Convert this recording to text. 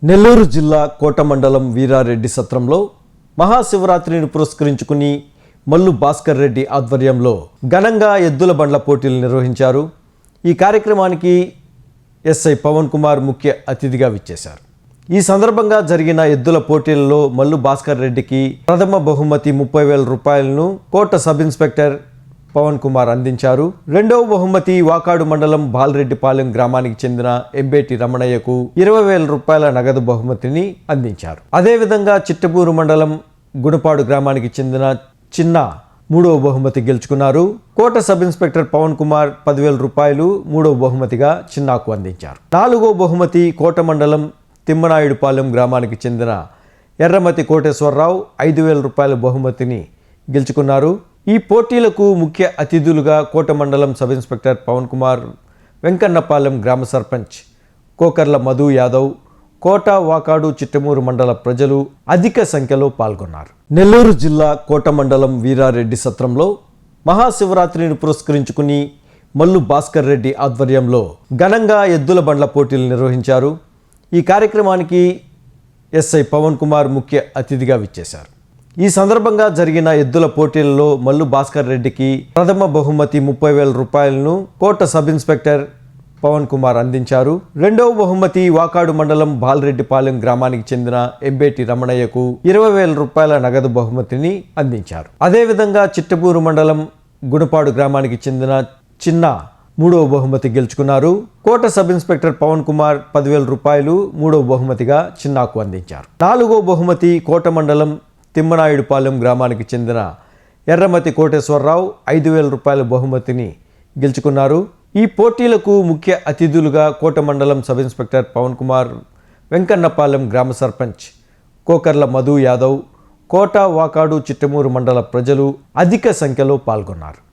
నెల్లూరు జిల్లా కోట మండలం వీరారెడ్డి సత్రంలో మహాశివరాత్రిని పురస్కరించుకుని మల్లు భాస్కర్ రెడ్డి ఆధ్వర్యంలో ఘనంగా ఎద్దుల బండ్ల పోటీలు నిర్వహించారు. ఈ కార్యక్రమానికి ఎస్ఐ పవన్ కుమార్ ముఖ్య అతిథిగా విచ్చేశారు. ఈ సందర్భంగా జరిగిన ఎద్దుల పోటీలలో మల్లు భాస్కర్ రెడ్డికి ప్రథమ బహుమతి 30,000 రూపాయలను కోట సబ్ ఇన్స్పెక్టర్ పవన్ కుమార్ అందించారు. రెండవ బహుమతి వాకాడు మండలం బాలరెడ్డిపాలెం గ్రామానికి చెందిన ఎంబేటి రమణయ్యకు 20,000 రూపాయల నగదు బహుమతిని అందించారు. అదేవిధంగా చిట్టపూరు మండలం గుణపాడు గ్రామానికి చెందిన చిన్న మూడవ బహుమతి గెలుచుకున్నారు. కోట సబ్ ఇన్స్పెక్టర్ పవన్ కుమార్ 10,000 రూపాయలు మూడవ బహుమతిగా చిన్నాకు అందించారు. నాలుగో బహుమతి కోట మండలం తిమ్మనాయుడుపాలెం గ్రామానికి చెందిన ఎర్రమతి కోటేశ్వరరావు 5,000 రూపాయల బహుమతిని గెలుచుకున్నారు. ఈ పోటీలకు ముఖ్య అతిథులుగా కోట మండలం సబ్ ఇన్స్పెక్టర్ పవన్ కుమార్, వెంకన్నపాలెం గ్రామ సర్పంచ్ కోకర్ల మధు యాదవ్, కోట వాకాడు చిట్టమూరు మండల ప్రజలు అధిక సంఖ్యలో పాల్గొన్నారు. నెల్లూరు జిల్లా కోట మండలం వీరారెడ్డి సత్రంలో మహాశివరాత్రిని పురస్కరించుకుని మల్లు భాస్కర్ రెడ్డి ఆధ్వర్యంలో ఘనంగా ఎద్దుల బండ్ల పోటీలు నిర్వహించారు. ఈ కార్యక్రమానికి ఎస్ఐ పవన్ కుమార్ ముఖ్య అతిథిగా విచ్చేశారు. ఈ సందర్భంగా జరిగిన ఎద్దుల పోటీలలో మల్లు భాస్కర్ రెడ్డికి ప్రథమ బహుమతి 30,000 రూపాయలను కోట సబ్ ఇన్స్పెక్టర్ పవన్ కుమార్ అందించారు. రెండవ బహుమతి వాకాడు మండలం బాలరెడ్డిపాలెం గ్రామానికి చెందిన ఎంబేటి రమణయ్యకు 20,000 రూపాయల నగదు బహుమతిని అందించారు. అదేవిధంగా చిట్టపూరు మండలం గుణపాడు గ్రామానికి చెందిన చిన్న మూడవ బహుమతి గెలుచుకున్నారు. కోట సబ్ ఇన్స్పెక్టర్ పవన్ కుమార్ 10,000 రూపాయలు మూడవ బహుమతిగా చిన్నాకు అందించారు. నాలుగో బహుమతి కోట మండలం తిమ్మనాయుడుపాలెం గ్రామానికి చెందిన ఎర్రమతి కోటేశ్వరరావు 5,000 రూపాయల బహుమతిని గెలుచుకున్నారు. ఈ పోటీలకు ముఖ్య అతిథులుగా కోట మండలం సబ్ ఇన్స్పెక్టర్ పవన్ కుమార్, వెంకన్నపాలెం గ్రామ సర్పంచ్ కోకర్ల మధు యాదవ్, కోట వాకాడు చిట్టమూరు మండల ప్రజలు అధిక సంఖ్యలో పాల్గొన్నారు.